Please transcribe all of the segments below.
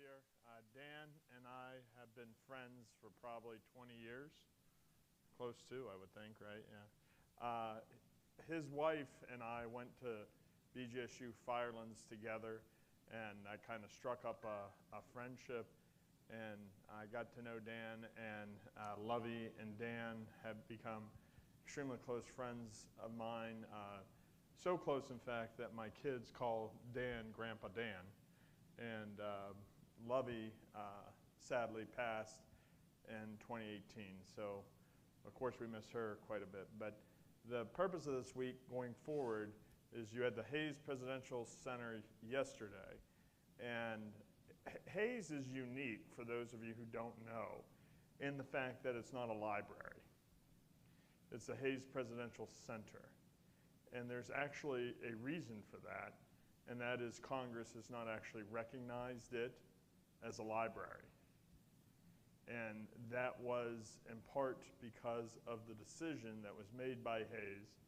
here. Dan and I have been friends for probably 20 years. Close to, I would think, right? Yeah. His wife and I went to BGSU Firelands together, and I kind of struck up a friendship, and I got to know Dan, and Lovey and Dan have become extremely close friends of mine. So close, in fact, that my kids call Dan Grandpa Dan. And Lovey sadly passed in 2018, so of course we miss her quite a bit. But the purpose of this week going forward is you had the Hayes Presidential Center yesterday, and Hayes is unique, for those of you who don't know, in the fact that it's not a library. It's the Hayes Presidential Center, and there's actually a reason for that. And that is Congress has not actually recognized it as a library. And that was in part because of the decision that was made by Hayes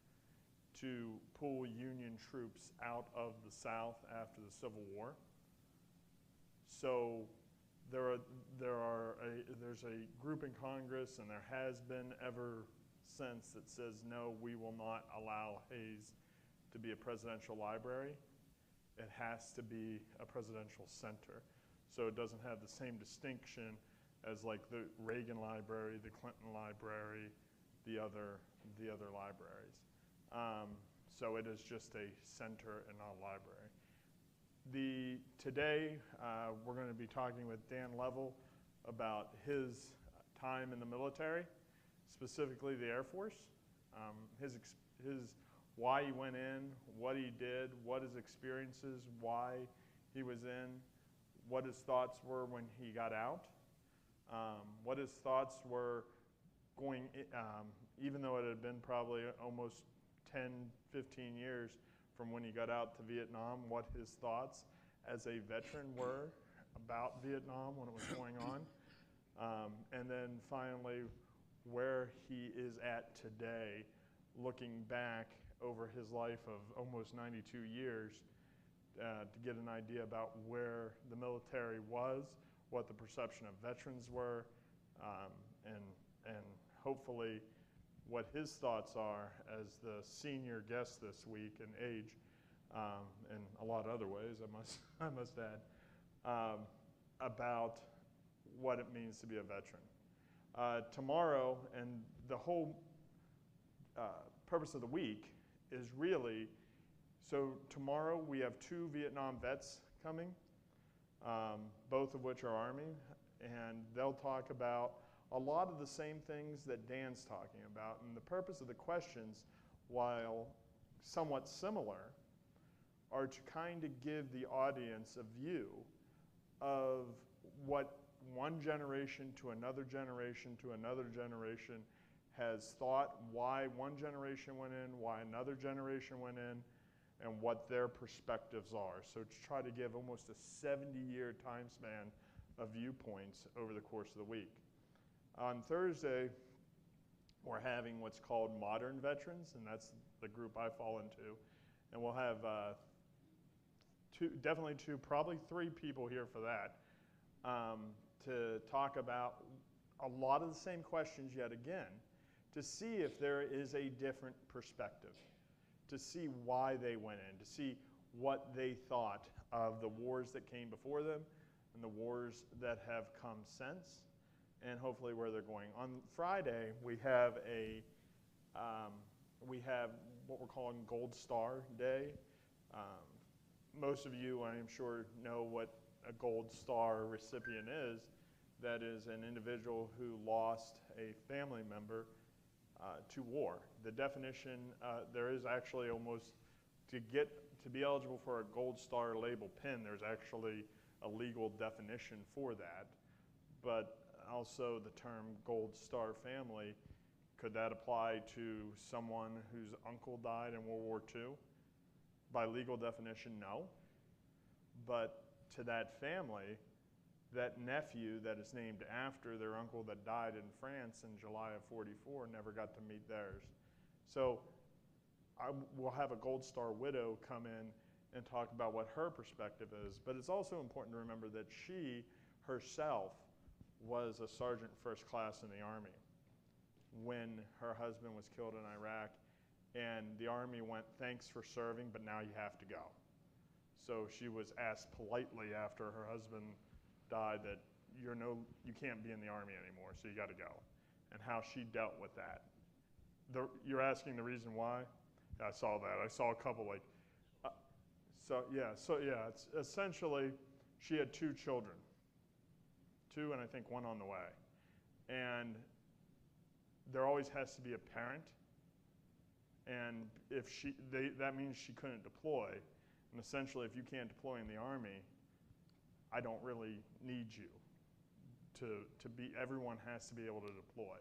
to pull Union troops out of the South after the Civil War. So there's a group in Congress, and there has been ever since, that says, no, we will not allow Hayes to be a presidential library. It has to be a presidential center. So it doesn't have the same distinction as like the Reagan Library, the Clinton Library, the other libraries. So it is just a center and not a library. Today, we're going to be talking with Dan Level about his time in the military, specifically the Air Force, his why he went in, what he did, what his experiences, why he was in, what his thoughts were when he got out, what his thoughts were going, even though it had been probably almost 10, 15 years from when he got out to Vietnam, what his thoughts as a veteran were about Vietnam when it was going on, and then finally where he is at today, looking back over his life of almost 92 years to get an idea about where the military was, what the perception of veterans were, and hopefully what his thoughts are as the senior guest this week in age, and a lot of other ways, I must add, about what it means to be a veteran. Tomorrow, and the whole purpose of the week is really, so tomorrow we have 2 Vietnam vets coming, both of which are Army, and they'll talk about a lot of the same things that Dan's talking about. And the purpose of the questions, while somewhat similar, are to kind of give the audience a view of what one generation to another generation to another generation has thought, why one generation went in, why another generation went in, and what their perspectives are. So to try to give almost a 70-year time span of viewpoints over the course of the week. On Thursday, we're having what's called modern veterans, and that's the group I fall into. And we'll have definitely 2, probably 3 people here for that, to talk about a lot of the same questions yet again, to see if there is a different perspective, to see why they went in, to see what they thought of the wars that came before them and the wars that have come since, and hopefully where they're going. On Friday, we have what we're calling Gold Star Day. Most of you, I am sure, know what a Gold Star recipient is. That is an individual who lost a family member to war. The definition, there is actually almost, to be eligible for a Gold Star label pin, there's actually a legal definition for that. But also the term Gold Star family, could that apply to someone whose uncle died in World War II? By legal definition, no. But to that family, that nephew that is named after their uncle that died in France in July of '44 never got to meet theirs. So we'll have a Gold Star widow come in and talk about what her perspective is. But it's also important to remember that she herself was a sergeant first class in the Army when her husband was killed in Iraq, and the Army went, thanks for serving, but now you have to go. So she was asked politely after her husband died that you can't be in the Army anymore, so you got to go, and how she dealt with that. You're asking the reason why? I saw that. I saw a couple it's essentially she had 2 children, 2 and I think 1 on the way, and there always has to be a parent, and if that means she couldn't deploy, and essentially if you can't deploy in the Army, I don't really need you to be, everyone has to be able to deploy.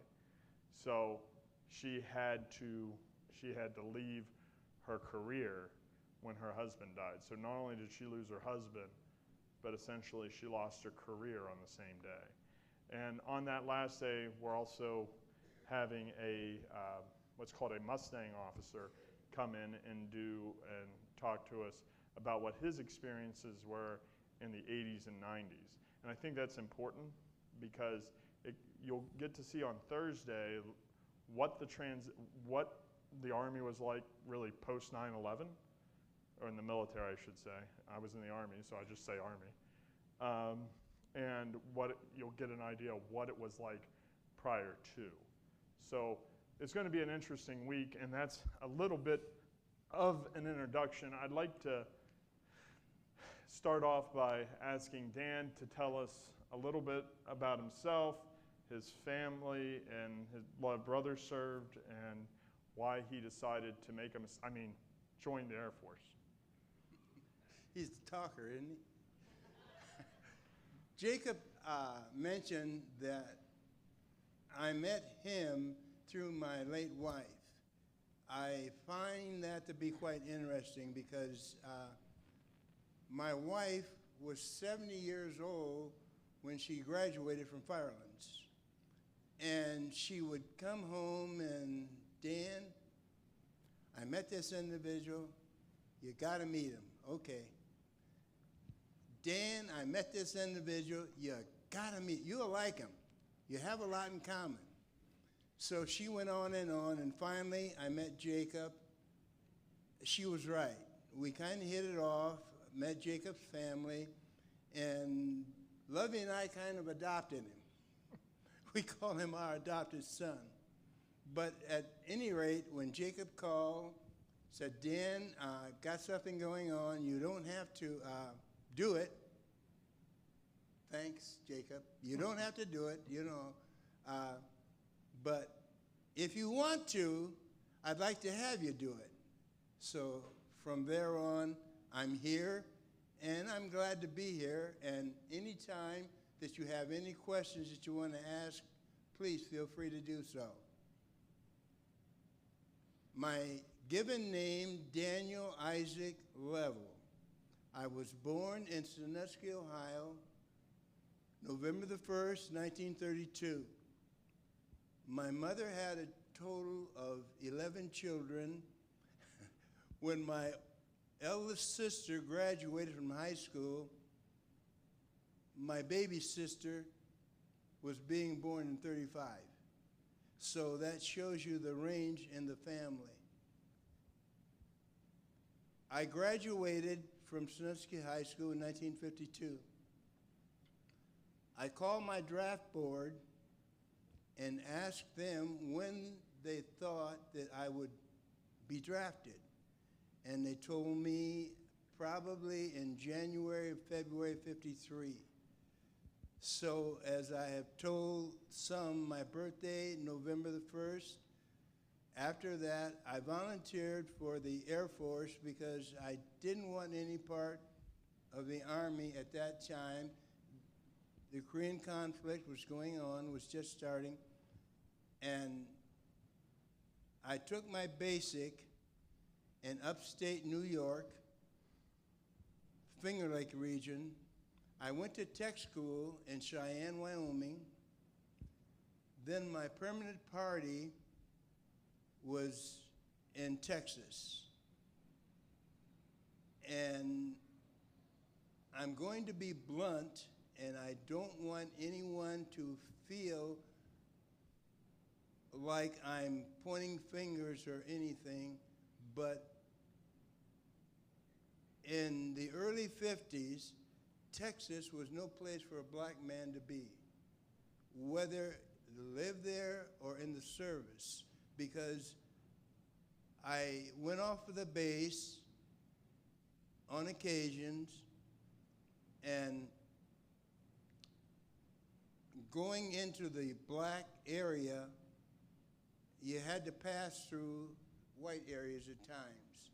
So she had to leave her career when her husband died. So not only did she lose her husband, but essentially she lost her career on the same day. And on that last day, we're also having what's called a Mustang officer come in and talk to us about what his experiences were in the 80s and 90s. And I think that's important because you'll get to see on Thursday what the Army was like really post 9/11, or in the military, I should say. I was in the Army, so I just say Army. And you'll get an idea of what it was like prior to. So it's going to be an interesting week, and that's a little bit of an introduction. I'd like to start off by asking Dan to tell us a little bit about himself, his family, and what brother served, and why he decided to join the Air Force. He's the talker, isn't he? Jacob mentioned that I met him through my late wife. I find that to be quite interesting because my wife was 70 years old when she graduated from Firelands. And she would come home and, Dan, I met this individual, you gotta meet him. Okay. Dan, I met this individual, you gotta meet, you'll like him. You have a lot in common. So she went on, and finally I met Jacob. She was right. We kind of hit it off, met Jacob's family, and Lovey and I kind of adopted him. We call him our adopted son. But at any rate, when Jacob called, said, Dan, I've got something going on. You don't have to do it. Thanks, Jacob. You don't have to do it, but if you want to, I'd like to have you do it. So from there on, I'm here, and I'm glad to be here. And anytime that you have any questions that you want to ask, please feel free to do so. My given name, Daniel Isaac Level. I was born in Sandusky, Ohio, November the 1st, 1932. My mother had a total of 11 children. When my eldest sister graduated from high school, my baby sister was being born in 35. So that shows you the range in the family. I graduated from Sandusky High School in 1952. I called my draft board and asked them when they thought that I would be drafted. And they told me probably in January or February of '53. So as I have told some, my birthday, November the 1st. After that, I volunteered for the Air Force because I didn't want any part of the Army at that time. The Korean conflict was going on, was just starting, and I took my basic in upstate New York, Finger Lake region. I went to tech school in Cheyenne, Wyoming. Then my permanent party was in Texas. And I'm going to be blunt, and I don't want anyone to feel like I'm pointing fingers or anything, but in the early 50s, Texas was no place for a black man to be, whether live there or in the service, because I went off of the base on occasions, and going into the black area, you had to pass through white areas at times.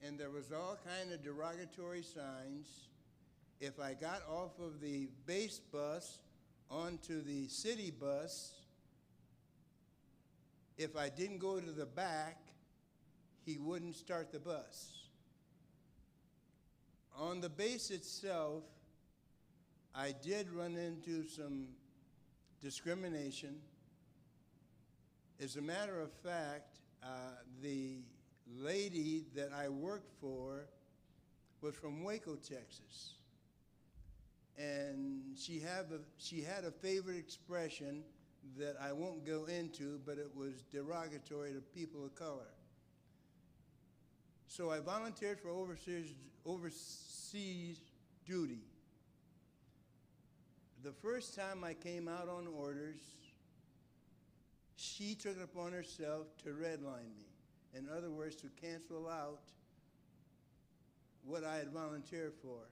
And there was all kind of derogatory signs. If I got off of the base bus onto the city bus, if I didn't go to the back, he wouldn't start the bus. On the base itself, I did run into some discrimination. As a matter of fact, the lady that I worked for was from Waco, Texas. And she had a favorite expression that I won't go into, but it was derogatory to people of color. So I volunteered for overseas duty. The first time I came out on orders, she took it upon herself to redline me. In other words, to cancel out what I had volunteered for.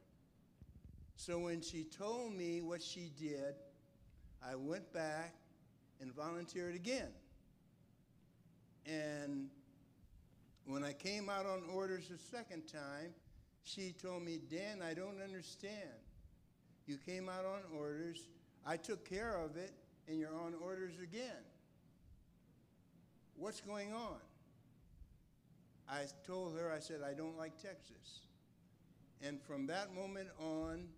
So when she told me what she did, I went back and volunteered again. And when I came out on orders the second time, she told me, Dan, I don't understand. You came out on orders, I took care of it, and you're on orders again. What's going on? I told her, I said, I don't like Texas. And from that moment on,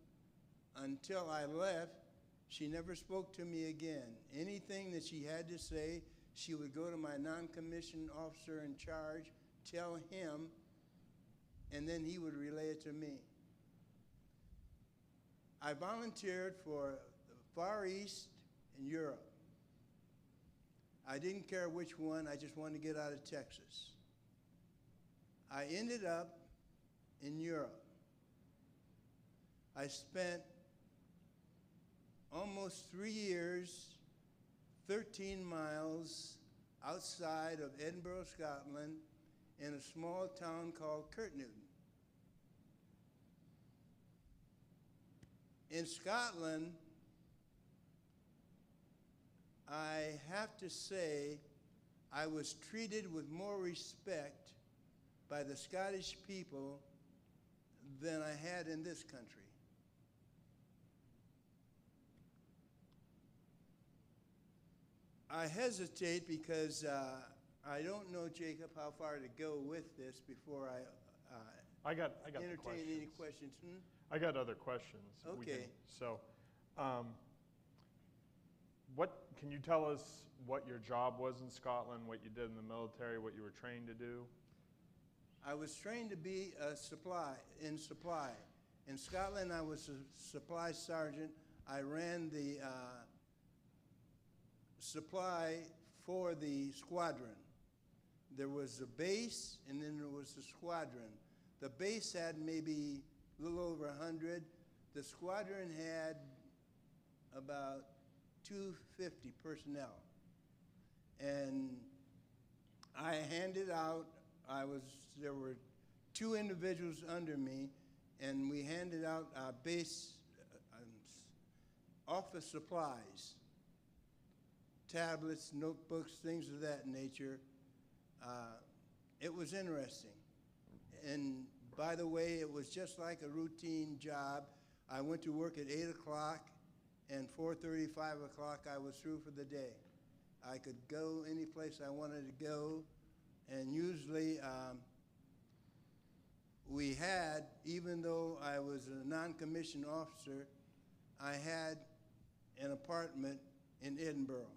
until I left, she never spoke to me again. Anything that she had to say, she would go to my non-commissioned officer in charge, tell him, and then he would relay it to me. I volunteered for the Far East and Europe. I didn't care which one, I just wanted to get out of Texas. I ended up in Europe. I spent almost 3 years, 13 miles outside of Edinburgh, Scotland, in a small town called Kirknewton. In Scotland, I have to say, I was treated with more respect by the Scottish people than I had in this country. I hesitate because I don't know, Jacob, how far to go with this before I got entertain any questions. I got other questions. Okay. What can you tell us what your job was in Scotland, what you did in the military, what you were trained to do? I was trained to be a supply. In Scotland, I was a supply sergeant. I ran the supply for the squadron. There was a base, and then there was the squadron. The base had maybe a little over 100. The squadron had about 250 personnel. And I handed out, there were 2 individuals under me, and we handed out base office supplies, tablets, notebooks, things of that nature. It was interesting. And by the way, it was just like a routine job. I went to work at 8 o'clock, and 4:30, 5 o'clock, I was through for the day. I could go any place I wanted to go, and usually we had, even though I was a non-commissioned officer, I had an apartment in Edinburgh,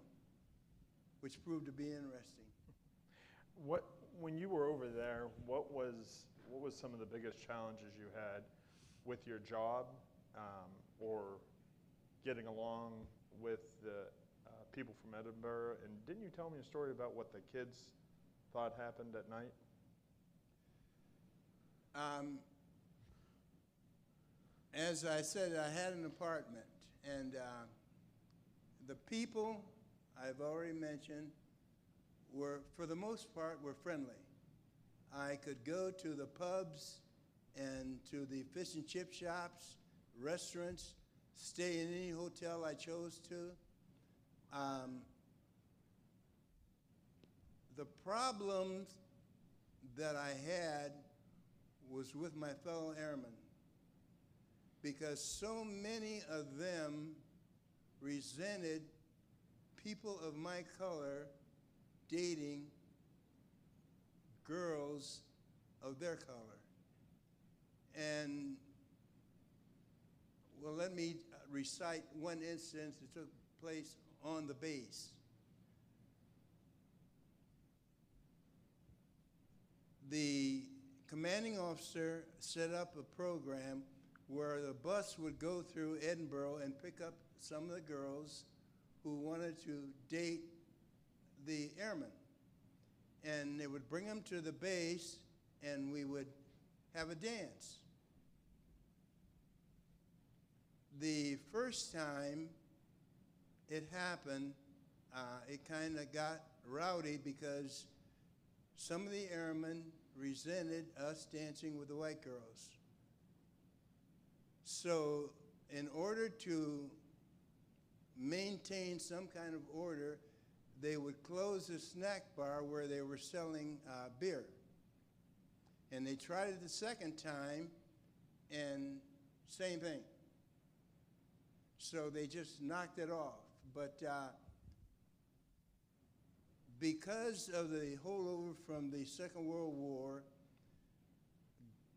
which proved to be interesting. When you were over there, what was what was some of the biggest challenges you had with your job or getting along with the people from Edinburgh? And didn't you tell me a story about what the kids thought happened at night? As I said, I had an apartment, and the people I've already mentioned were, for the most part, were friendly. I could go to the pubs and to the fish and chip shops, restaurants, stay in any hotel I chose to. The problems that I had was with my fellow airmen, because so many of them resented people of my color dating girls of their color. And, well, let me recite one instance that took place on the base. The commanding officer set up a program where the bus would go through Edinburgh and pick up some of the girls who wanted to date the airmen. And they would bring them to the base, and we would have a dance. The first time it happened, it kind of got rowdy because some of the airmen resented us dancing with the white girls. So in order to maintain some kind of order, they would close the snack bar where they were selling beer. And they tried it the second time, and same thing. So they just knocked it off. But because of the holdover from the Second World War,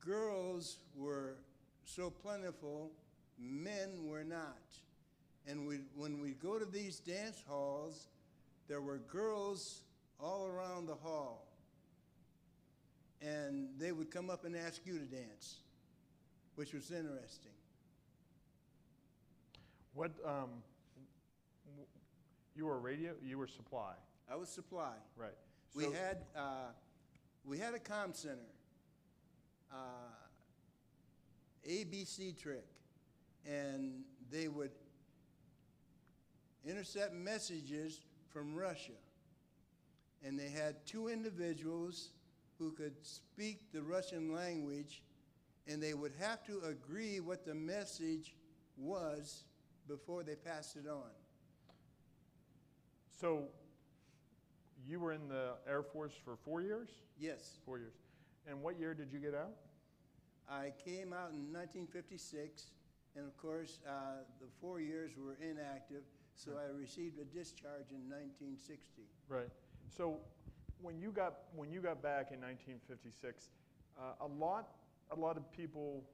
girls were so plentiful, men were not. And when we go to these dance halls, there were girls all around the hall. And they would come up and ask you to dance, which was interesting. What, you were radio, you were supply? I was supply. Right. We had a comm center, ABC trick, and they would intercept messages from Russia. And they had two individuals who could speak the Russian language, and they would have to agree what the message was before they passed it on. So you were in the Air Force for 4 years? Yes. 4 years. And what year did you get out? I came out in 1956, and of course, the 4 years were inactive, so I received a discharge in 1960. Right. So when you got back in 1956, a lot of people,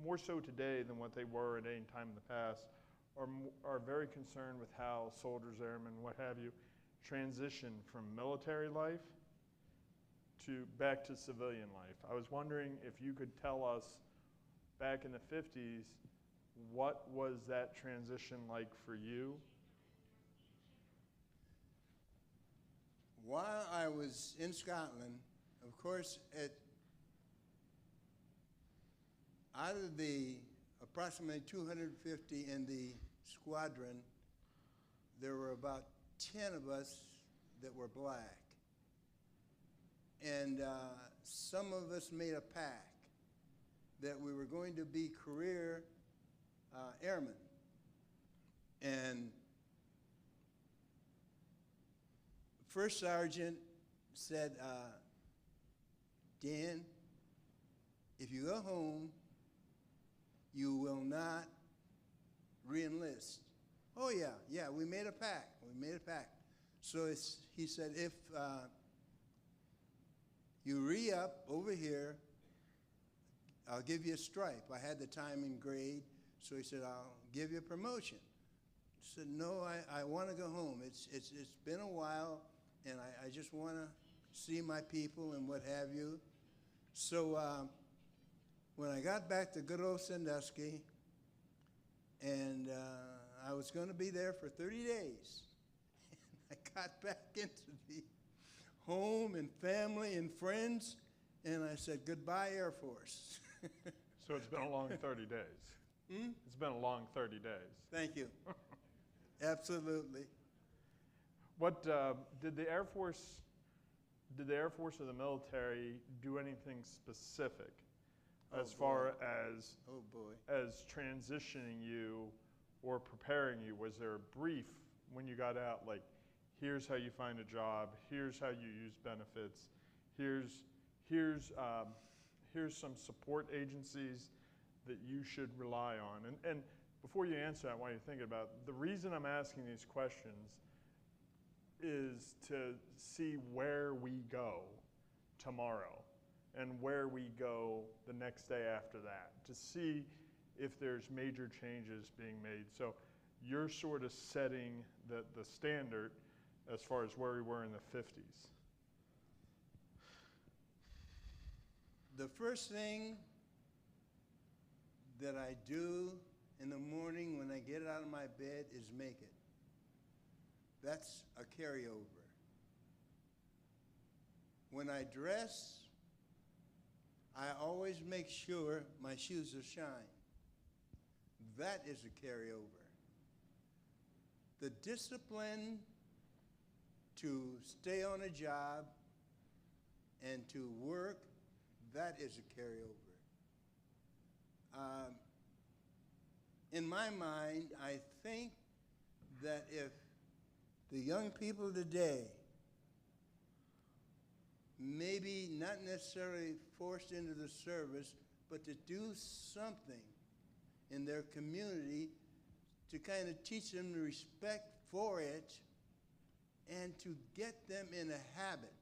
more so today than what they were at any time in the past, are very concerned with how soldiers, airmen, what have you, transition from military life back to civilian life. I was wondering if you could tell us, back in the 50s, what was that transition like for you? While I was in Scotland, of course, out of the approximately 250 in the squadron, there were about 10 of us that were black. And some of us made a pact that we were going to be career airmen. And First Sergeant said, Dan, if you go home, you will not re-enlist. Oh yeah, we made a pact. So he said, if you re-up over here, I'll give you a stripe. I had the time and grade, so he said, I'll give you a promotion. I said, no, I want to go home. It's been a while, and I just want to see my people and what have you. So when I got back to good old Sandusky, and I was going to be there for 30 days, I got back into the home and family and friends, and I said, goodbye, Air Force. So it's been a long 30 days. It's been a long 30 days. Thank you. Absolutely. What did the Air Force or the military do anything specific as far as as transitioning you or preparing you? Was there a brief when you got out, like, here's how you find a job, here's how you use benefits, here's some support agencies that you should rely on? And before you answer that, while you're thinking about it, the reason I'm asking these questions is to see where we go tomorrow and where we go the next day after that, to see if there's major changes being made. So you're sort of setting the standard as far as where we were in the 50s. The first thing that I do in the morning when I get out of my bed is make it. That's a carryover. When I dress, I always make sure my shoes are shined. That is a carryover. The discipline to stay on a job and to work, that is a carryover. In my mind, I think that if the young people today, maybe not necessarily forced into the service, but to do something in their community to kind of teach them the respect for it and to get them in a habit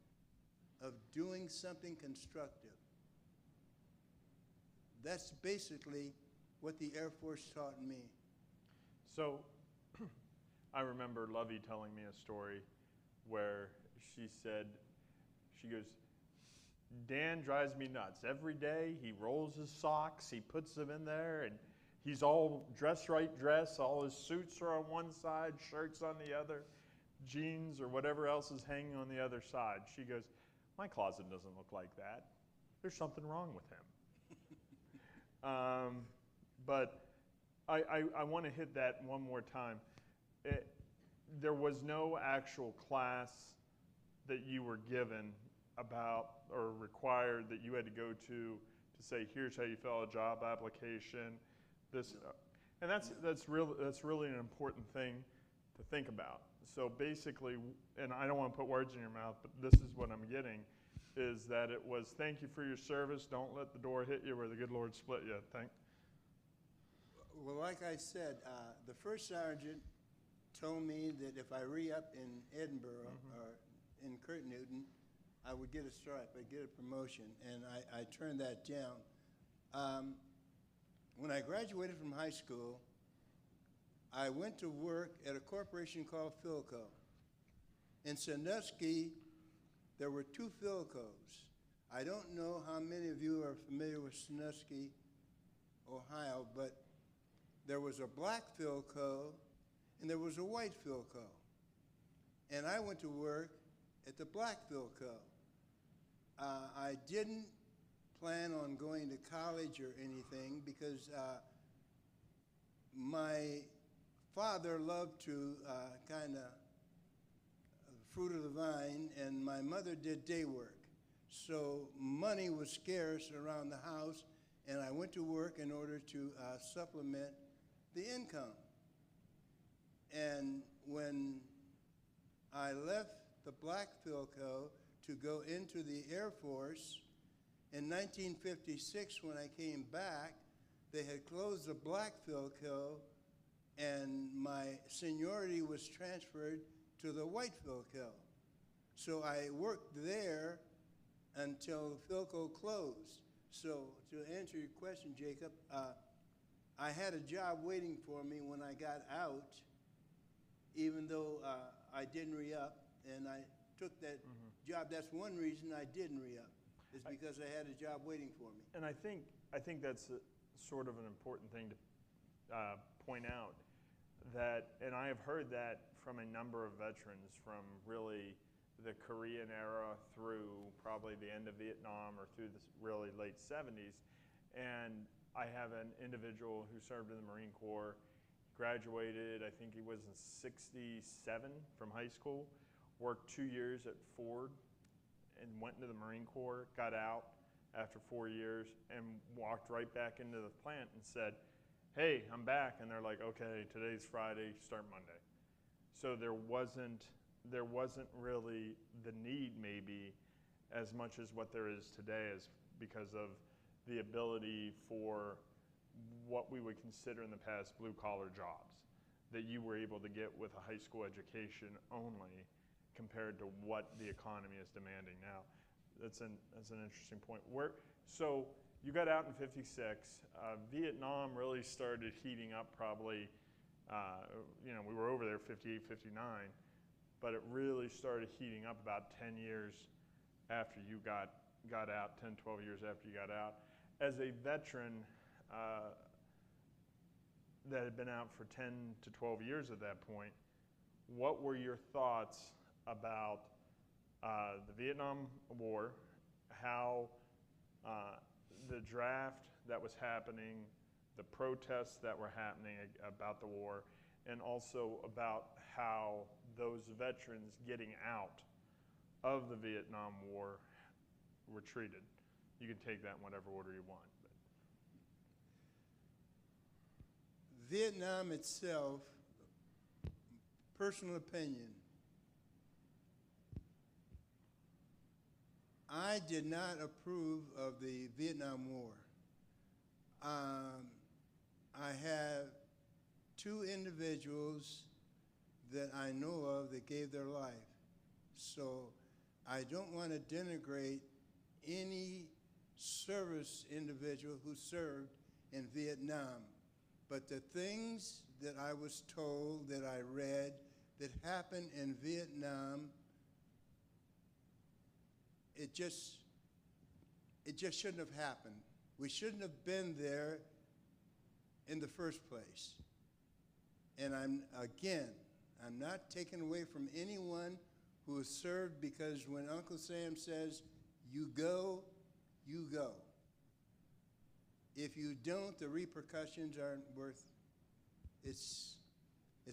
of doing something constructive. That's basically what the Air Force taught me. So I remember Lovey telling me a story where she said, she goes, Dan drives me nuts. Every day he rolls his socks, he puts them in there, and he's all right dressed. All his suits are on one side, shirts on the other, jeans or whatever else is hanging on the other side. She goes, my closet doesn't look like that. There's something wrong with him. But I want to hit that one more time. There was no actual class that you were given about or required that you had to go to say, here's how you fill a job application. And that's really an important thing to think about. So basically, and I don't want to put words in your mouth, but this is what I'm getting, is that it was thank you for your service. Don't let the door hit you where the good Lord split you. Well, like I said, the first sergeant told me that if I re-up in Edinburgh or in Kurt Newton, I would get a stripe, I'd get a promotion, and I turned that down. When I graduated from high school, I went to work at a corporation called Philco. In Sandusky, there were 2 Philcos. I don't know how many of you are familiar with Sandusky, Ohio, but there was a black Philco and there was a white Philco. And I went to work at the black Philco. I didn't plan on going to college or anything because my father loved to kind of fruit of the vine, and my mother did day work. So money was scarce around the house, and I went to work in order to supplement the income. And when I left the black Philco to go into the Air Force, in 1956, when I came back, they had closed the black Philco, and my seniority was transferred to the white Philco. So I worked there until the Philco closed. So to answer your question, Jacob, I had a job waiting for me when I got out, even though I didn't re-up, and I took that job. That's one reason I didn't re-up. It's because I had a job waiting for me. And I think that's sort of an important thing to point out, that, and I have heard that from a number of veterans from really the Korean era through probably the end of Vietnam or through the really late 70s. And I have an individual who served in the Marine Corps, graduated, I think he was in 67 from high school, worked 2 years at Ford and went into the Marine Corps, got out after 4 years and walked right back into the plant and said, hey, I'm back. And they're like, okay, today's Friday, start Monday. So there wasn't really the need maybe as much as what there is today, is because of the ability for what we would consider in the past blue collar jobs that you were able to get with a high school education only compared to what the economy is demanding now. That's an interesting point. So you got out in '56. Vietnam really started heating up probably, we were over there 58, 59, but it really started heating up about 10 years after you got out, 10, 12 years after you got out. As a veteran that had been out for 10 to 12 years at that point, what were your thoughts about the Vietnam War, how the draft that was happening, the protests that were happening about the war, and also about how those veterans getting out of the Vietnam War were treated? You can take that in whatever order you want. Vietnam itself, personal opinion, I did not approve of the Vietnam War. I have two individuals that I know of that gave their life. So I don't want to denigrate any service individual who served in Vietnam. But the things that I was told, that I read, that happened in Vietnam, it just shouldn't have happened. We shouldn't have been there in the first place. And I'm not taking away from anyone who has served, because when Uncle Sam says, you go, you go. If you don't, the repercussions aren't worth, it's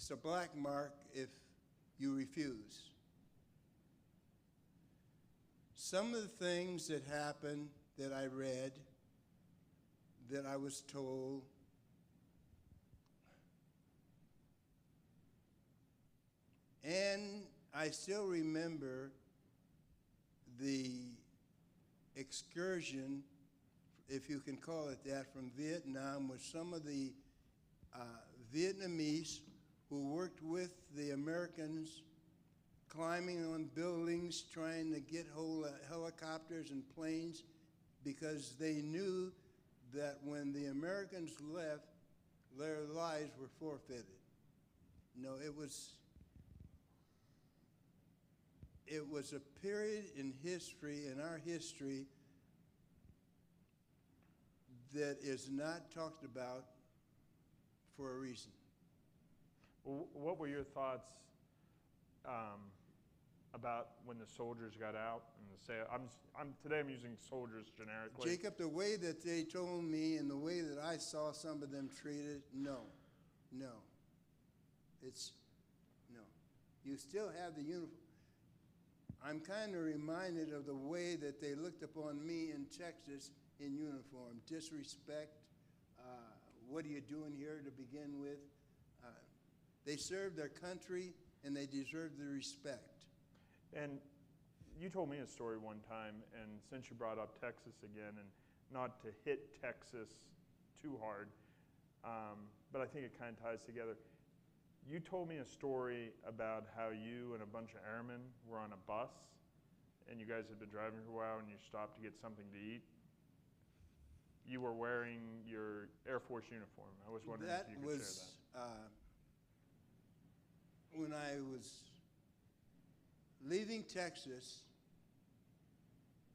a black mark if you refuse. Some of the things that happened that I read, that I was told, and I still remember the excursion, if you can call it that, from Vietnam with some of the Vietnamese who worked with the Americans, climbing on buildings, trying to get hold of helicopters and planes, because they knew that when the Americans left, their lives were forfeited. It was a period in history, in our history, that is not talked about for a reason. Well, what were your thoughts about when the soldiers got out? And today I'm using soldiers generically. Jacob, the way that they told me and the way that I saw some of them treated, no. You still have the uniform. I'm kind of reminded of the way that they looked upon me in Texas in uniform. Disrespect. What are you doing here to begin with? They served their country and they deserve the respect. And you told me a story one time, and since you brought up Texas again, and not to hit Texas too hard, but I think it kind of ties together. You told me a story about how you and a bunch of airmen were on a bus, and you guys had been driving for a while, and you stopped to get something to eat. You were wearing your Air Force uniform. I was wondering if you could share that. When I was leaving Texas,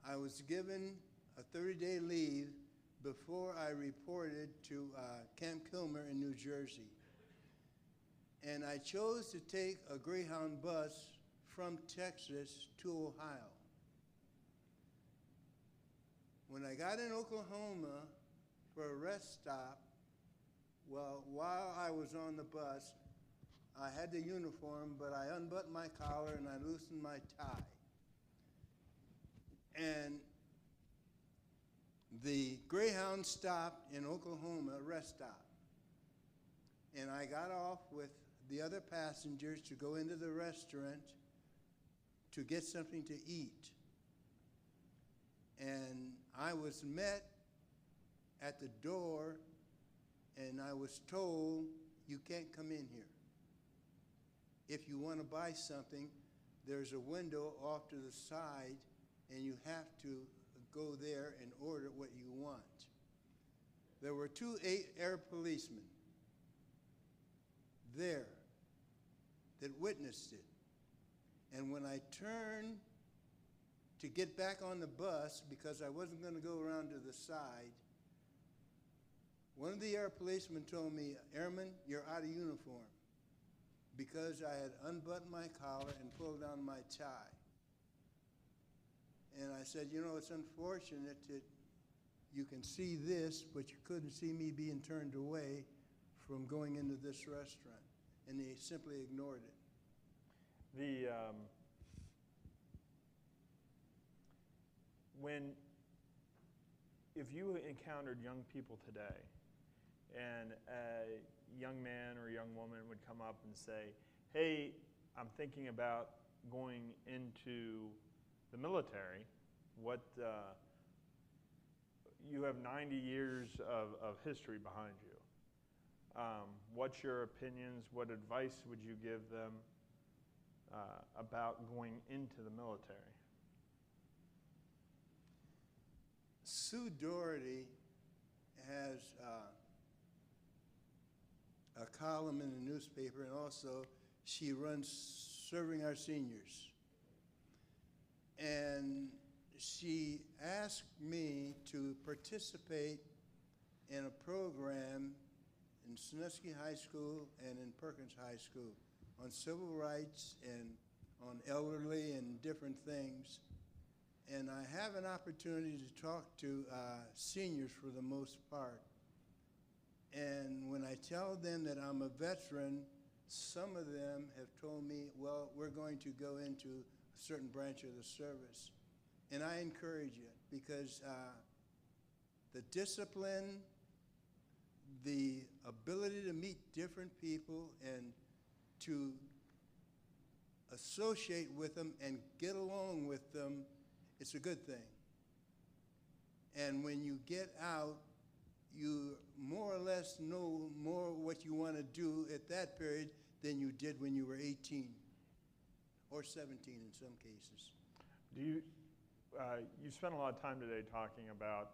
I was given a 30-day leave before I reported to Camp Kilmer in New Jersey. And I chose to take a Greyhound bus from Texas to Ohio. When I got in Oklahoma for a rest stop, well, while I was on the bus, I had the uniform, but I unbuttoned my collar and I loosened my tie. And the Greyhound stopped in Oklahoma, rest stop. And I got off with the other passengers to go into the restaurant to get something to eat. And I was met at the door, and I was told, you can't come in here. If you want to buy something, there's a window off to the side, and you have to go there and order what you want. There were 2 air policemen there that witnessed it. And when I turned to get back on the bus, because I wasn't going to go around to the side, one of the air policemen told me, "Airman, you're out of uniform," because I had unbuttoned my collar and pulled down my tie. And I said, you know, it's unfortunate that you can see this, but you couldn't see me being turned away from going into this restaurant. And they simply ignored it. If you encountered young people today, and a young man or a young woman would come up and say, hey, I'm thinking about going into the military, you have 90 years of history behind you. What's your opinions? What advice would you give them about going into the military? Sue Doherty has a column in the newspaper, and also she runs Serving Our Seniors. And she asked me to participate in a program in Sandusky High School and in Perkins High School on civil rights and on elderly and different things. And I have an opportunity to talk to seniors for the most part. And when I tell them that I'm a veteran, some of them have told me, well, we're going to go into a certain branch of the service. And I encourage it because the discipline, the ability to meet different people and to associate with them and get along with them, it's a good thing. And when you get out, you more or less know more what you want to do at that period than you did when you were 18 or 17 in some cases. You spent a lot of time today talking about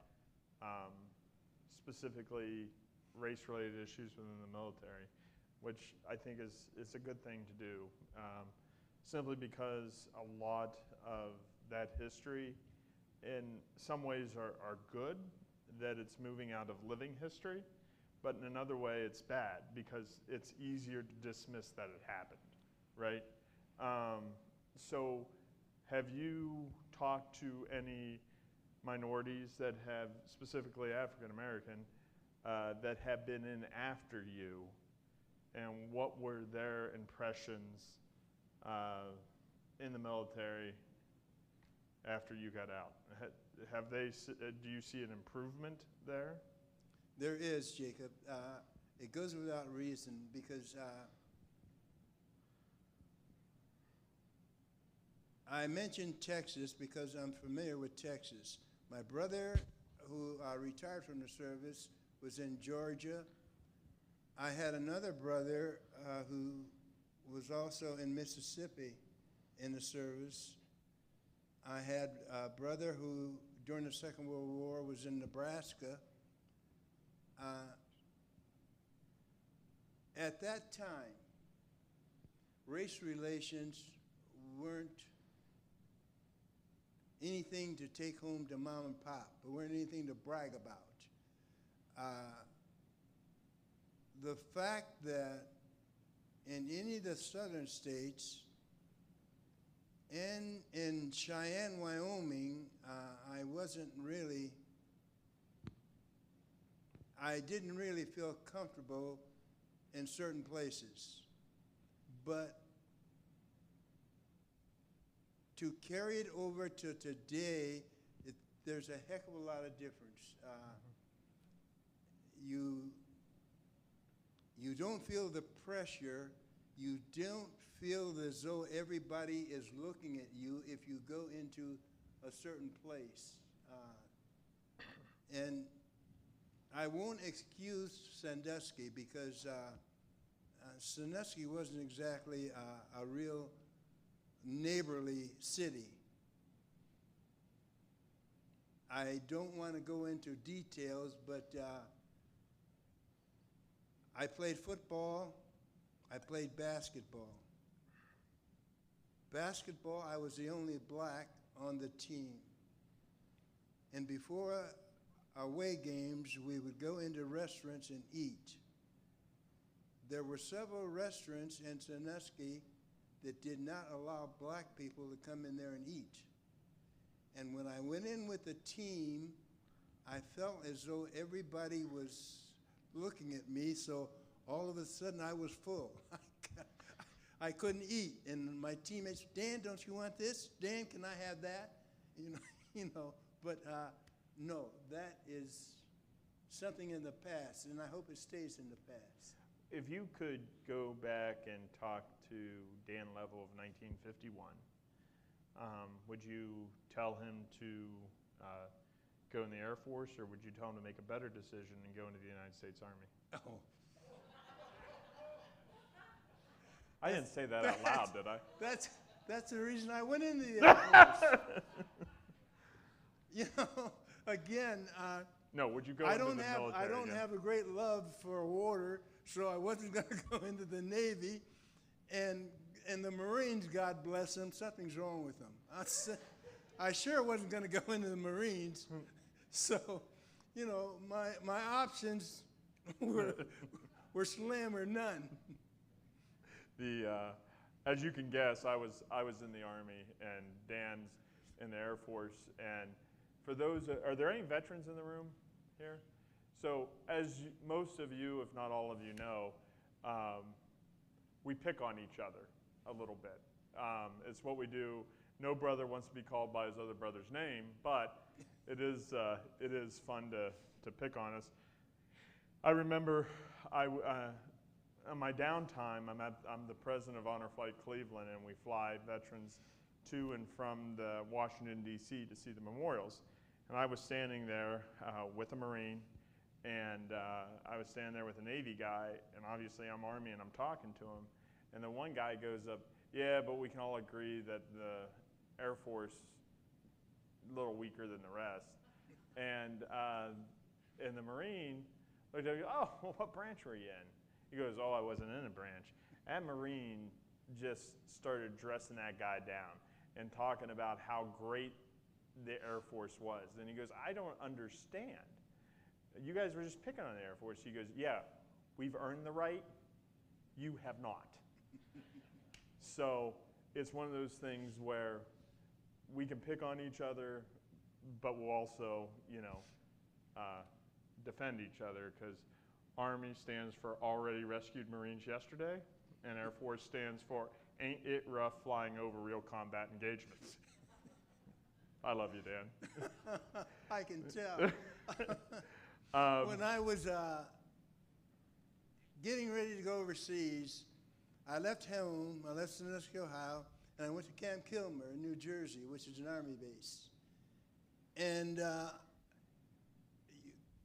specifically race-related issues within the military, which I think is a good thing to do, simply because a lot of that history in some ways are good, that it's moving out of living history, but in another way it's bad because it's easier to dismiss that it happened, right? So have you talked to any minorities that have, specifically African American, that have been in after you, and what were their impressions in the military after you got out? Do you see an improvement there? There is, Jacob. It goes without reason because I mentioned Texas because I'm familiar with Texas. My brother, who retired from the service, was in Georgia. I had another brother who was also in Mississippi in the service. I had a brother who, during the Second World War, was in Nebraska. At that time, race relations weren't anything to take home to mom and pop. We weren't anything to brag about. The fact that in any of the southern states and in Cheyenne, Wyoming, I didn't really feel comfortable in certain places. But to carry it over to today, there's a heck of a lot of difference. You don't feel the pressure. You don't feel as though everybody is looking at you if you go into a certain place. And I won't excuse Sandusky because Sandusky wasn't exactly a real neighborly city. I don't want to go into details, but I played football, I played basketball. Basketball, I was the only black on the team. And before away games, we would go into restaurants and eat. There were several restaurants in Sandusky that did not allow black people to come in there and eat. And when I went in with the team, I felt as though everybody was looking at me, so all of a sudden I was full. I couldn't eat, and my teammates, Dan, don't you want this? Dan, can I have that? But no, that is something in the past, and I hope it stays in the past. If you could go back and talk to Dan Level of 1951, would you tell him to go in the Air Force, or would you tell him to make a better decision and go into the United States Army? Oh. I didn't say that out loud, did I? That's the reason I went into the Air Force. Again, no, would you go into the military? I don't have a great love for water, so I wasn't going to go into the Navy. And the Marines, God bless them, something's wrong with them. I sure wasn't going to go into the Marines. So, my options were slim or none. As you can guess, I was in the Army, and Dan's in the Air Force. And for those, are there any veterans in the room here? So, as most of you, if not all of you know, we pick on each other a little bit. It's what we do. No brother wants to be called by his other brother's name, but it is fun to pick on us. I remember on my downtime, I'm the president of Honor Flight Cleveland, and we fly veterans to and from the Washington, D.C. to see the memorials. And I was standing there with a Marine, and I was standing there with a Navy guy, and obviously I'm Army, and I'm talking to him. And then one guy goes up, yeah, but we can all agree that the Air Force is a little weaker than the rest. And the Marine looked at me, oh, well, what branch were you in? He goes, oh, I wasn't in a branch. That Marine just started dressing that guy down and talking about how great the Air Force was. And he goes, I don't understand. You guys were just picking on the Air Force. He goes, yeah, we've earned the right. You have not. So it's one of those things where we can pick on each other, but we'll also, defend each other, because Army stands for Already Rescued Marines Yesterday, and Air Force stands for Ain't It Rough Flying Over Real Combat Engagements. I love you, Dan. I can tell. When I was getting ready to go overseas, I left home, I left Lakeside Ohio, and I went to Camp Kilmer in New Jersey, which is an Army base. And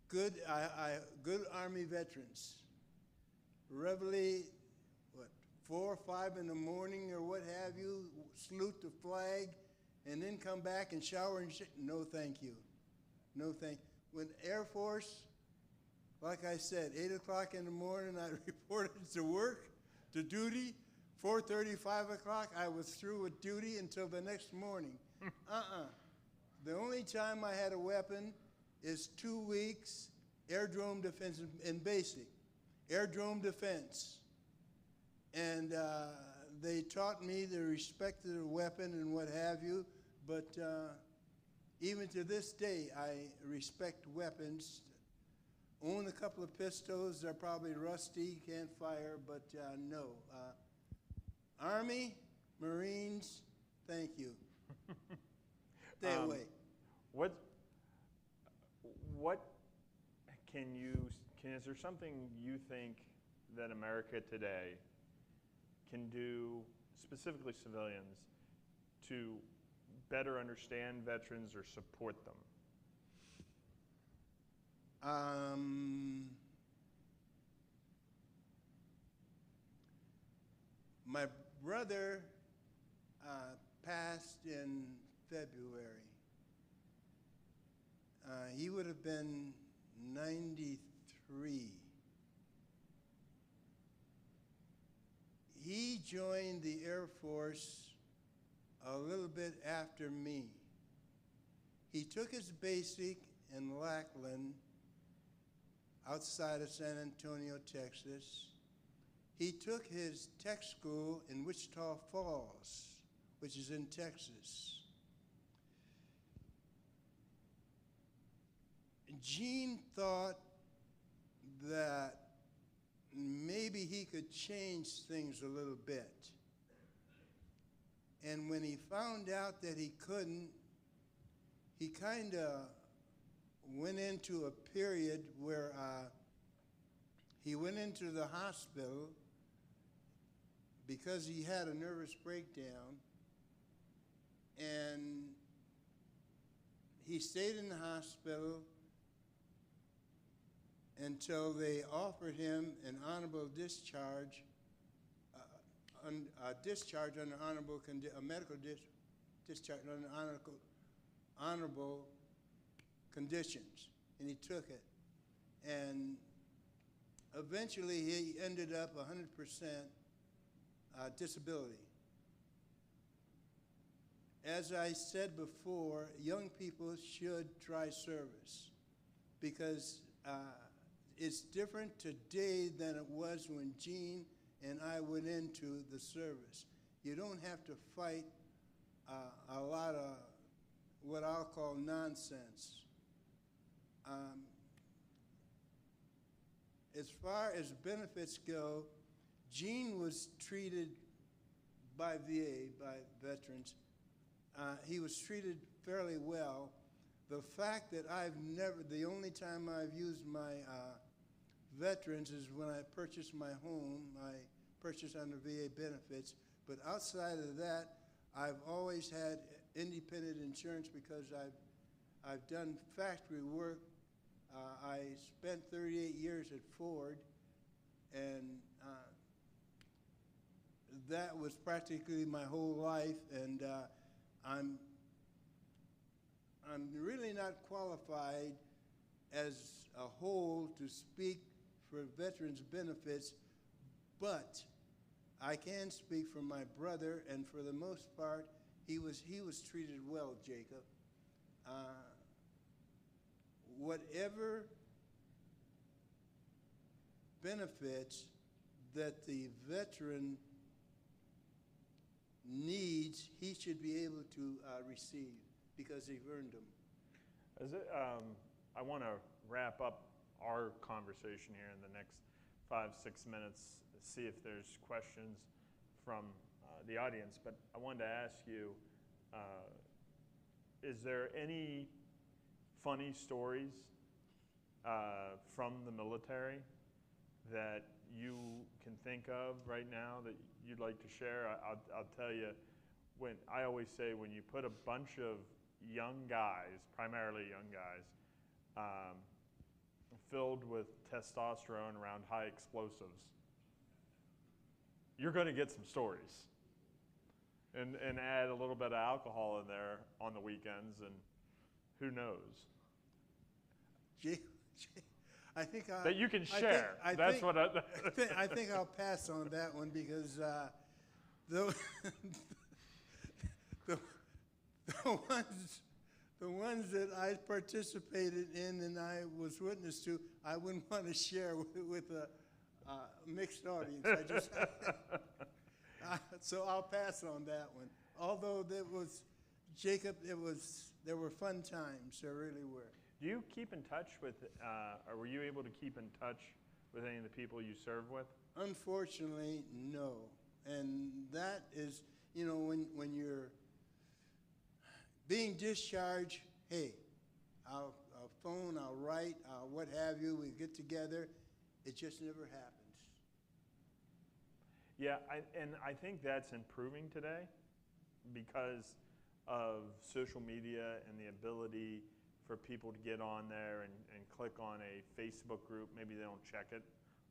good Army veterans, readily, 4 or 5 in the morning or what have you, salute the flag, and then come back and shower and shit. No, thank you. No, thank you. When Air Force, like I said, 8 o'clock in the morning, I reported to work, to duty. 4:30, 5 o'clock, I was through with duty until the next morning. The only time I had a weapon is 2 weeks airdrome defense in basic, airdrome defense. And they taught me the respect of the weapon and what have you, but even to this day, I respect weapons. Own a couple of pistols. They're probably rusty, can't fire, but no. Army, Marines, thank you. Stay away. What is there something you think that America today can do, specifically civilians, to better understand veterans or support them? My brother passed in February. He would have been 93. He joined the Air Force a little bit after me. He took his basic in Lackland, outside of San Antonio, Texas. He took his tech school in Wichita Falls, which is in Texas. Gene thought that maybe he could change things a little bit. And when he found out that he couldn't, he kind of went into a period where he went into the hospital because he had a nervous breakdown, and he stayed in the hospital until they offered him an honorable discharge, discharge under honorable a medical discharge under honorable conditions, and he took it. And eventually he ended up 100% disability. As I said before, young people should try service because it's different today than it was when Gene and I went into the service. You don't have to fight a lot of what I'll call nonsense. As far as benefits go, Gene was treated by VA, by veterans. He was treated fairly well. The fact that the only time I've used my veterans is when I purchased my home. I purchased under VA benefits. But outside of that, I've always had independent insurance because I've done factory work. I spent 38 years at Ford, and that was practically my whole life, and I'm really not qualified as a whole to speak for veterans benefits, but I can speak for my brother, and for the most part, he was treated well, Jacob. Whatever benefits that the veteran needs, he should be able to receive because he's earned them. I want to wrap up our conversation here in the next 5-6 minutes, see if there's questions from the audience. But I wanted to ask you, is there any funny stories from the military that you can think of right now that you'd like to share? I'll tell you, I always say when you put a bunch of young guys, primarily young guys, filled with testosterone around high explosives, you're going to get some stories. And add a little bit of alcohol in there on the weekends, and who knows? I think that you can share. I think I'll pass on that one because the ones that I participated in and I was witness to, I wouldn't want to share with a mixed audience. So I'll pass on that one. Although there was, Jacob, there were fun times, there really were. Do you keep in touch with, or were you able to keep in touch with any of the people you serve with? Unfortunately, no. And that is, you know, when you're being discharged, hey, I'll phone, I'll write, what have you, we get together. It just never happens. Yeah, I think that's improving today because of social media and the ability for people to get on there and click on a Facebook group. Maybe they don't check it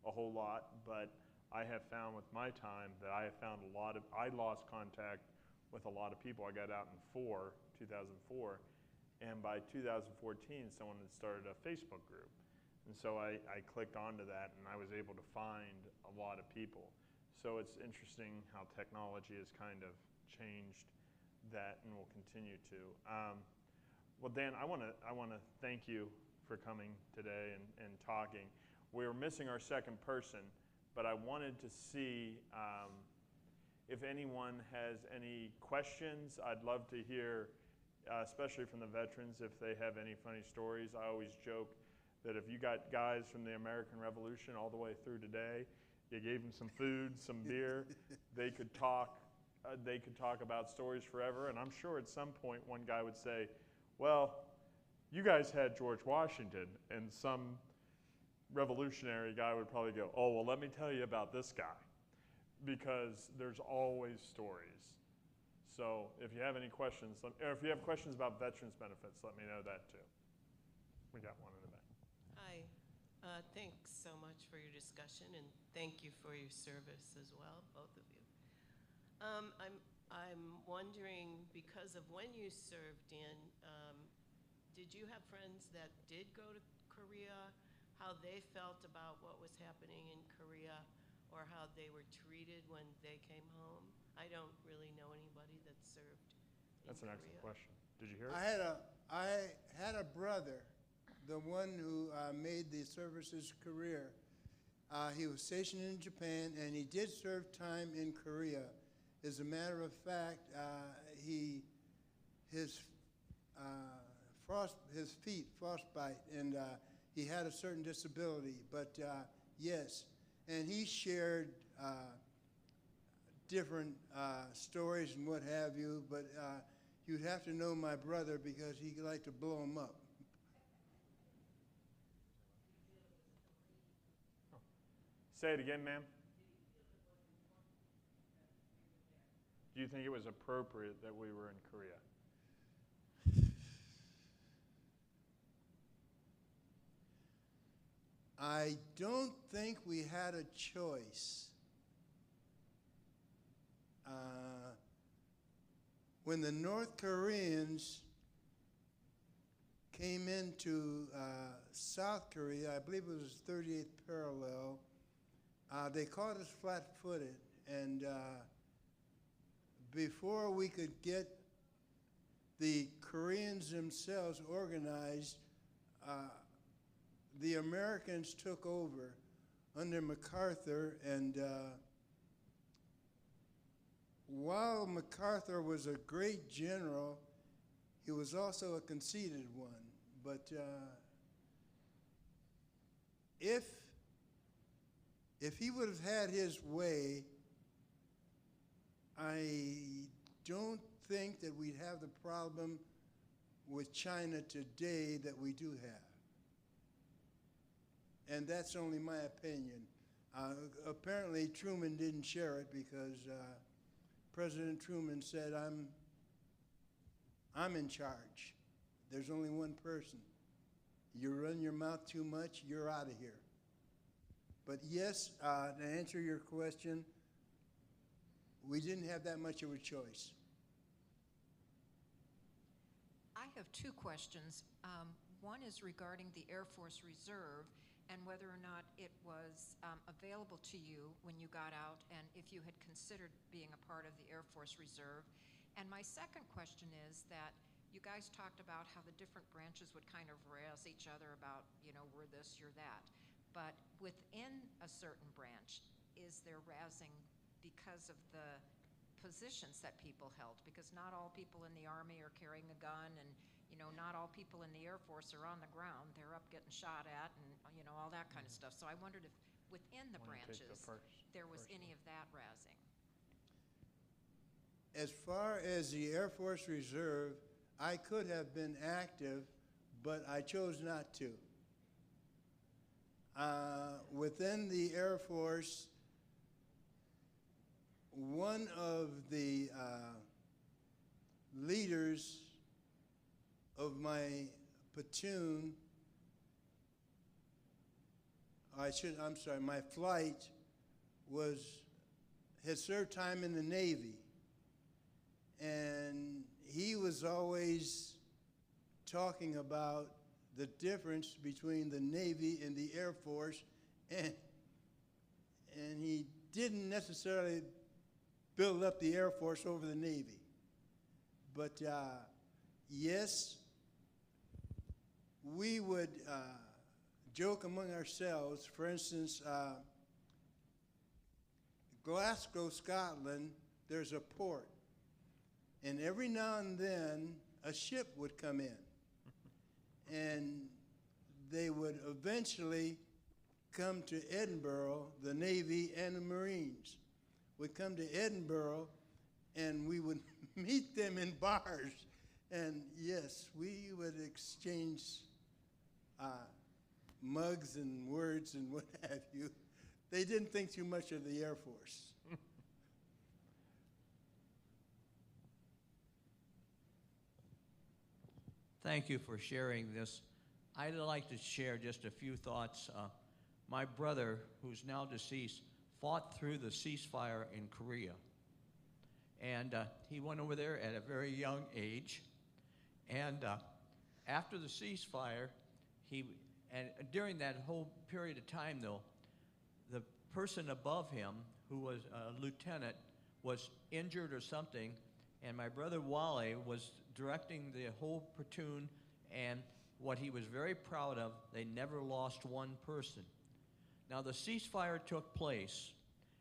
a whole lot, but I have found with my time that I have found I lost contact with a lot of people. I got out in 2004, and by 2014, someone had started a Facebook group. And so I clicked onto that, and I was able to find a lot of people. So it's interesting how technology has kind of changed that and will continue to. Well, Dan, I want to thank you for coming today and talking. We were missing our second person, but I wanted to see if anyone has any questions. I'd love to hear, especially from the veterans, if they have any funny stories. I always joke that if you got guys from the American Revolution all the way through today, you gave them some food, some beer, they could talk about stories forever. And I'm sure at some point one guy would say, well, you guys had George Washington, and some revolutionary guy would probably go, oh, well, let me tell you about this guy, because there's always stories. So if you have any questions, or if you have questions about veterans benefits, let me know that too. We got one in the back. Hi, thanks so much for your discussion, and thank you for your service as well, both of you. I'm wondering, because of when you served in, did you have friends that did go to Korea, how they felt about what was happening in Korea, or how they were treated when they came home? I don't really know anybody that served in That's an Korea. excellent question. Did you hear it? I had a brother, the one who made the services career. He was stationed in Japan, and he did serve time in Korea. As a matter of fact, his feet frostbite, and he had a certain disability. But yes, and he shared different stories and what have you. But you'd have to know my brother because he liked to blow them up. Say it again, ma'am. Do you think it was appropriate that we were in Korea? I don't think we had a choice. When the North Koreans came into South Korea, I believe it was 38th parallel, they caught us flat-footed, and before we could get the Koreans themselves organized, the Americans took over under MacArthur, and while MacArthur was a great general, he was also a conceited one. But if he would have had his way, I don't think that we'd have the problem with China today that we do have. And that's only my opinion. Apparently, Truman didn't share it because President Truman said, I'm in charge. There's only one person. You run your mouth too much, you're out of here. But yes, to answer your question, we didn't have that much of a choice. I have two questions. One is regarding the Air Force Reserve and whether or not it was available to you when you got out, and if you had considered being a part of the Air Force Reserve. And my second question is that you guys talked about how the different branches would kind of razz each other about, we're this, you're that. But within a certain branch, is there razzing because of the positions that people held? Because not all people in the Army are carrying a gun, and not all people in the Air Force are on the ground. They're up getting shot at, and all that kind of stuff. So I wondered if within the branches there was any of that razzing. As far as the Air Force Reserve, I could have been active, but I chose not to. Within the Air Force, one of the leaders of my platoon, my flight had served time in the Navy. And he was always talking about the difference between the Navy and the Air Force, and he didn't necessarily build up the Air Force over the Navy. But yes, we would joke among ourselves. For instance, Glasgow, Scotland, there's a port. And every now and then, a ship would come in. And they would eventually come to Edinburgh, the Navy and the Marines would come to Edinburgh, and we would meet them in bars. And yes, we would exchange mugs and words and what have you. They didn't think too much of the Air Force. Thank you for sharing this. I'd like to share just a few thoughts. My brother, who's now deceased, fought through the ceasefire in Korea. And he went over there at a very young age. And after the ceasefire, and during that whole period of time, though, the person above him, who was a lieutenant, was injured or something, and my brother Wally was directing the whole platoon, and what he was very proud of, they never lost one person. Now, the ceasefire took place,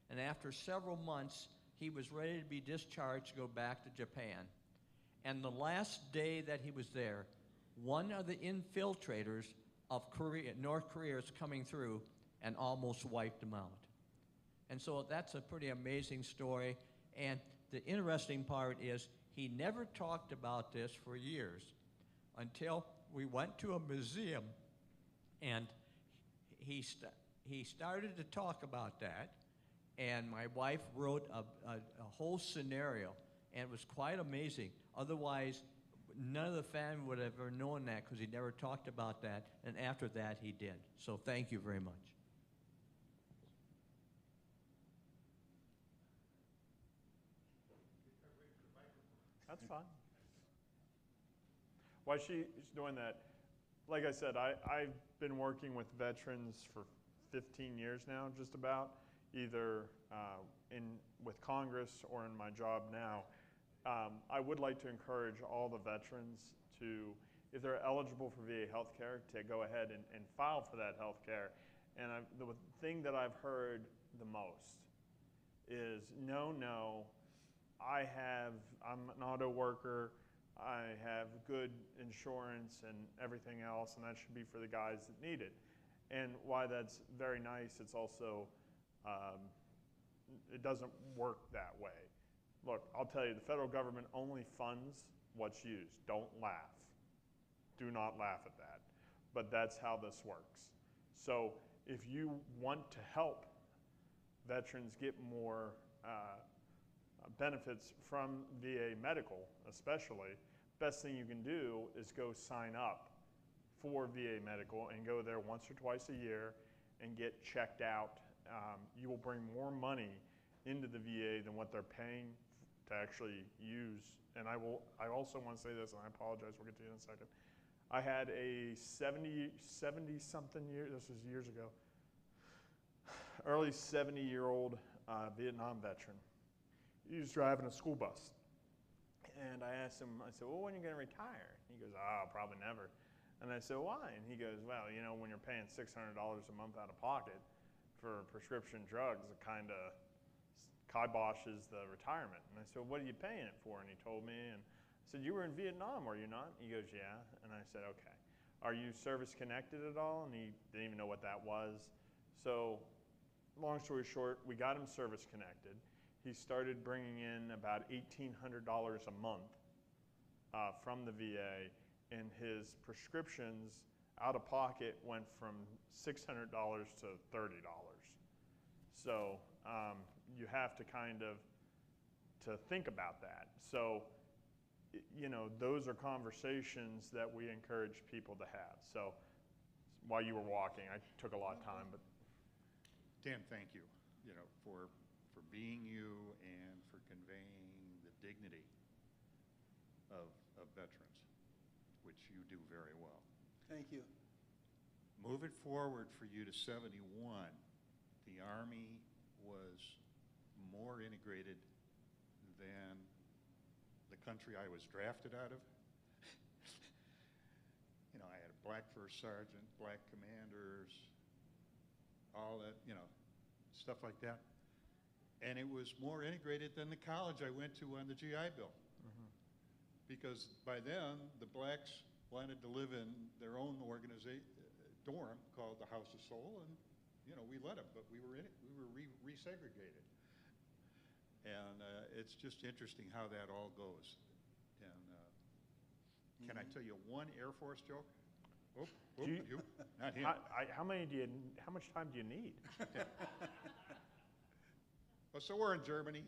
and after several months, he was ready to be discharged to go back to Japan. And the last day that he was there, one of the infiltrators of North Korea is coming through and almost wiped him out. And so that's a pretty amazing story. And the interesting part is he never talked about this for years until we went to a museum, and he started to talk about that, and my wife wrote a whole scenario, and it was quite amazing. Otherwise, none of the family would have ever known that because he never talked about that, and after that he did. So thank you very much. That's fine. While she's doing that, like I said, I've been working with veterans for 15 years now, just about, either with Congress or in my job now. I would like to encourage all the veterans to, if they're eligible for VA health care, to go ahead and file for that health care. And the thing that I've heard the most is, no, I'm an auto worker, I have good insurance and everything else, and that should be for the guys that need it. And why that's very nice, it's also, it doesn't work that way. Look, I'll tell you, the federal government only funds what's used. Don't laugh. Do not laugh at that. But that's how this works. So if you want to help veterans get more benefits from VA medical, especially, best thing you can do is go sign up for VA medical and go there once or twice a year and get checked out. You will bring more money into the VA than what they're paying to actually use. And I also want to say this, and I apologize, we'll get to it in a second. I had a 70-something year, this was years ago, early 70-year-old Vietnam veteran. He was driving a school bus. And I asked him, I said, well, when are you going to retire? He goes, oh, probably never. And I said, why? And he goes, well, you know, when you're paying $600 a month out of pocket for prescription drugs, it kind of kiboshes the retirement. And I said, what are you paying it for? And he told me, and I said, you were in Vietnam, were you not? He goes, yeah. And I said, okay. Are you service connected at all? And he didn't even know what that was. So long story short, we got him service connected. He started bringing in about $1,800 a month from the VA, and his prescriptions out of pocket went from $600 to $30. So you have to kind of to think about that. So you know, those are conversations that we encourage people to have. So while you were walking, I took a lot of time, but Dan, thank you, you know, for being you and for conveying the dignity of veterans, which you do very well. Thank you. Moving forward for you to 71, the Army was more integrated than the country I was drafted out of. You know, I had a black first sergeant, black commanders, all that, you know, stuff like that. And it was more integrated than the college I went to on the GI Bill. Because by then, the blacks wanted to live in their own dorm called the House of Soul, and you know, we let them, but we were in it. We were resegregated. And it's just interesting how that all goes. And can I tell you one Air Force joke? Not him. how much time do you need? Well, so we're in Germany,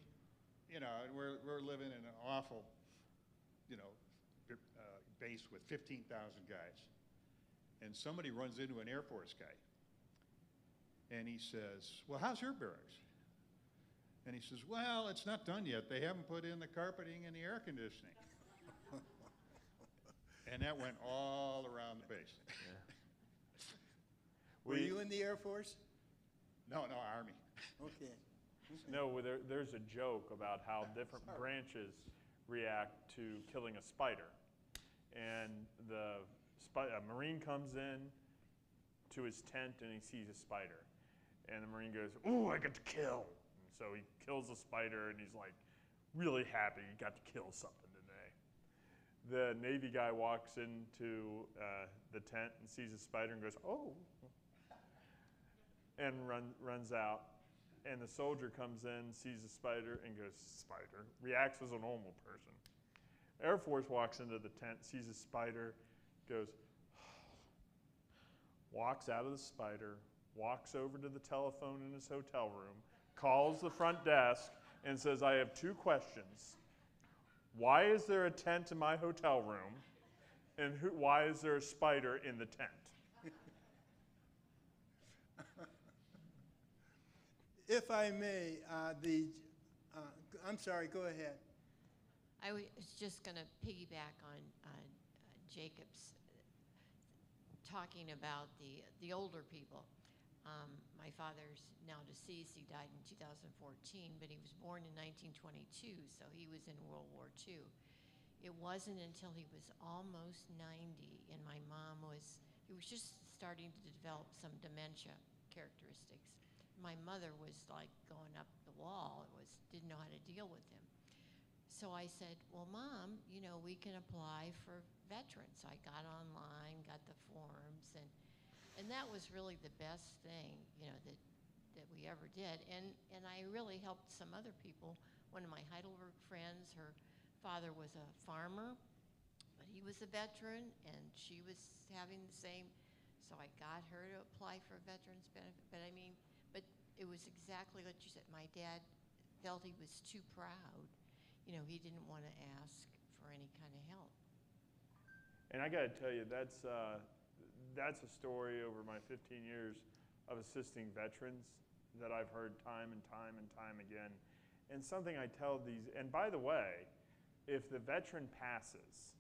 you know, and we're living in an awful, you know, base with 15,000 guys. And somebody runs into an Air Force guy. And he says, well, how's your barracks? And he says, well, it's not done yet. They haven't put in the carpeting and the air conditioning. And that went all around the base. Were you in the Air Force? No, Army. Okay. No, there's a joke about how different branches react to killing a spider. And a Marine comes in to his tent and he sees a spider. And the Marine goes, ooh, I get to kill. And so he kills the spider and he's like really happy he got to kill something today. The Navy guy walks into the tent and sees a spider and goes, oh, and runs out. And the soldier comes in, sees a spider, and goes, spider, reacts as a normal person. Air Force walks into the tent, sees a spider, goes, walks out of the spider, walks over to the telephone in his hotel room, calls the front desk, and says, I have 2 questions. Why is there a tent in my hotel room? And why is there a spider in the tent? If I may, I'm sorry, go ahead. I was just going to piggyback on Jacob's talking about the older people. My father's now deceased. He died in 2014, but he was born in 1922, so he was in World War II. It wasn't until he was almost 90, and my mom he was just starting to develop some dementia characteristics. My mother was like going up the wall, didn't know how to deal with him. So I said, well, Mom, you know, we can apply for veterans. I got online, got the forms, and that was really the best thing, you know, that we ever did. And I really helped some other people. One of my Heidelberg friends, her father was a farmer, but he was a veteran, and she was having the same. So I got her to apply for a veteran's benefit. But it was exactly what you said. My dad felt he was too proud. You know, he didn't want to ask for any kind of help. And I got to tell you, that's a story over my 15 years of assisting veterans that I've heard time and time and time again. And something I tell these, and by the way, if the veteran passes,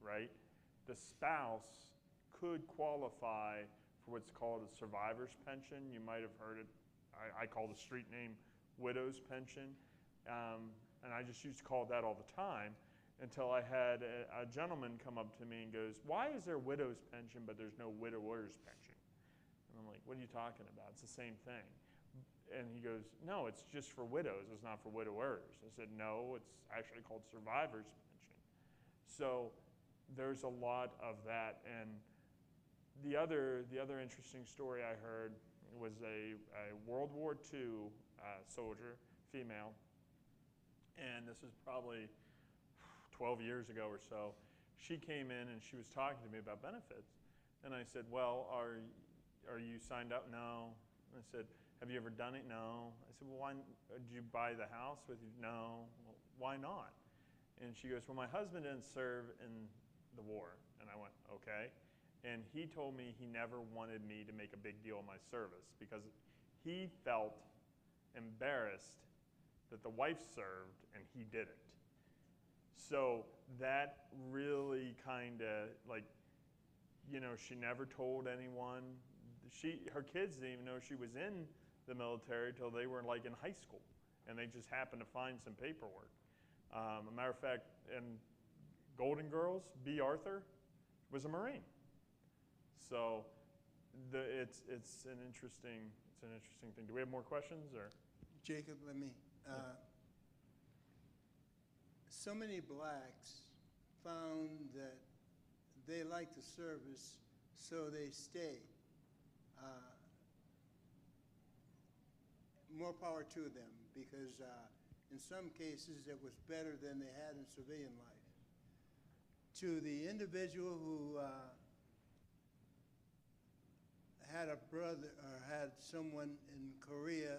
right, the spouse could qualify for what's called a survivor's pension. You might have heard it. I call the street name widow's pension. And I just used to call it that all the time. until I had a gentleman come up to me and goes, "Why is there widow's pension but there's no widower's pension?" And I'm like, "What are you talking about? It's the same thing." And he goes, "No, it's just for widows. It's not for widowers." I said, "No, it's actually called survivor's pension." So there's a lot of that. And the other interesting story I heard was a World War II soldier, female, and this is probably 12 years ago or so. She came in and she was talking to me about benefits. And I said, "Well, are you signed up?" "No." I said, "Have you ever done it?" "No." I said, "Well, why, did you buy the house with you?" "No." "Well, why not?" And she goes, "Well, my husband didn't serve in the war." And I went, "Okay." And he told me he never wanted me to make a big deal of my service because he felt embarrassed that the wife served and he didn't. So that really kind of like, she never told anyone. Her kids didn't even know she was in the military till they were like in high school, and they just happened to find some paperwork. A matter of fact, in Golden Girls, B. Arthur was a Marine. So it's an interesting thing. Do we have more questions or? Jacob, let me. So many blacks found that they liked the service, so they stayed. More power to them, because in some cases it was better than they had in civilian life. To the individual who had a brother or had someone in Korea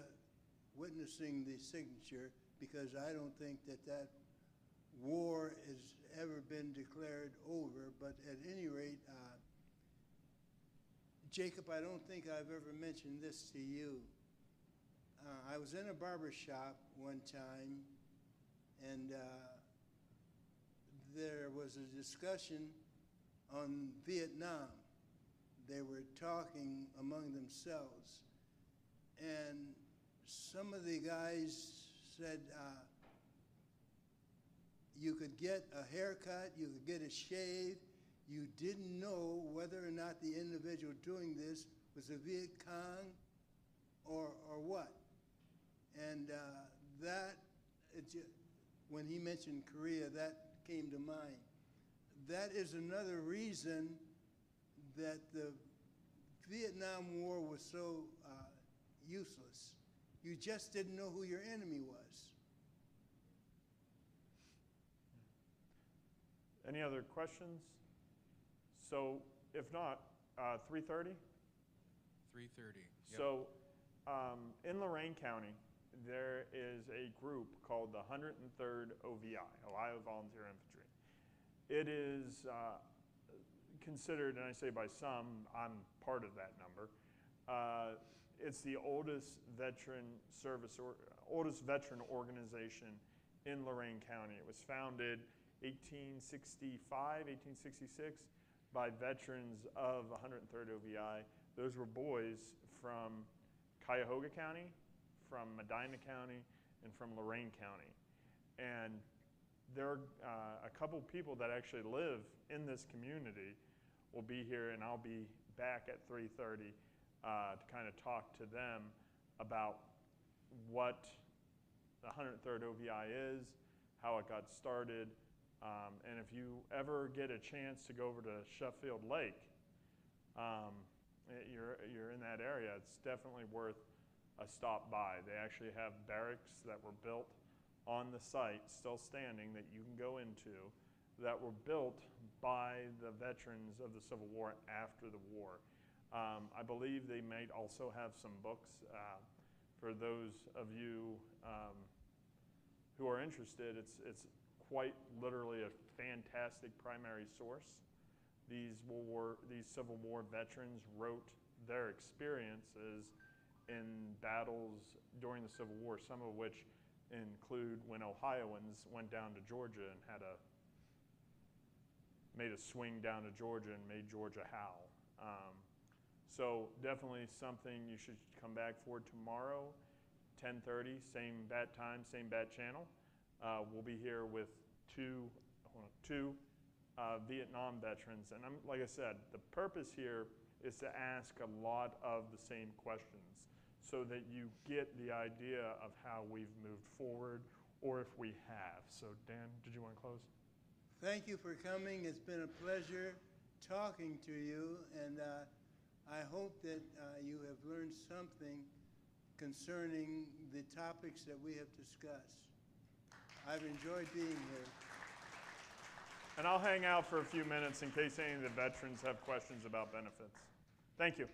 witnessing the signature, because I don't think that war has ever been declared over, but at any rate, Jacob, I don't think I've ever mentioned this to you. I was in a barber shop one time, and there was a discussion on Vietnam. They were talking among themselves, and some of the guys said, you could get a haircut, you could get a shave, you didn't know whether or not the individual doing this was a Viet Cong or what. And when he mentioned Korea, that came to mind. That is another reason that the Vietnam War was so useless. You just didn't know who your enemy was. Any other questions? So if not, 3:30? 3:30. Yep. So in Lorain County, there is a group called the 103rd OVI, Ohio Volunteer Infantry. It is considered, and I say by some, I'm part of that number, it's the oldest veteran organization in Lorain County. It was founded 1865, 1866 by veterans of 103rd OVI. Those were boys from Cuyahoga County, from Medina County, and from Lorain County. And there are a couple people that actually live in this community will be here, and I'll be back at 3:30 to kind of talk to them about what the 103rd OVI is, how it got started, and if you ever get a chance to go over to Sheffield Lake, you're in that area, it's definitely worth a stop by. They actually have barracks that were built on the site, still standing, that you can go into, that were built by the veterans of the Civil War after the war. I believe they might also have some books for those of you who are interested. It's quite literally a fantastic primary source. These Civil War veterans wrote their experiences in battles during the Civil War, some of which include when Ohioans went down to Georgia and made a swing down to Georgia and made Georgia howl. So definitely something you should come back for tomorrow, 10:30, same bat time, same bat channel. We'll be here with 2 two Vietnam veterans. And like I said, the purpose here is to ask a lot of the same questions so that you get the idea of how we've moved forward or if we have. So Dan, did you want to close? Thank you for coming. It's been a pleasure talking to you, and I hope that you have learned something concerning the topics that we have discussed. I've enjoyed being here. And I'll hang out for a few minutes in case any of the veterans have questions about benefits. Thank you.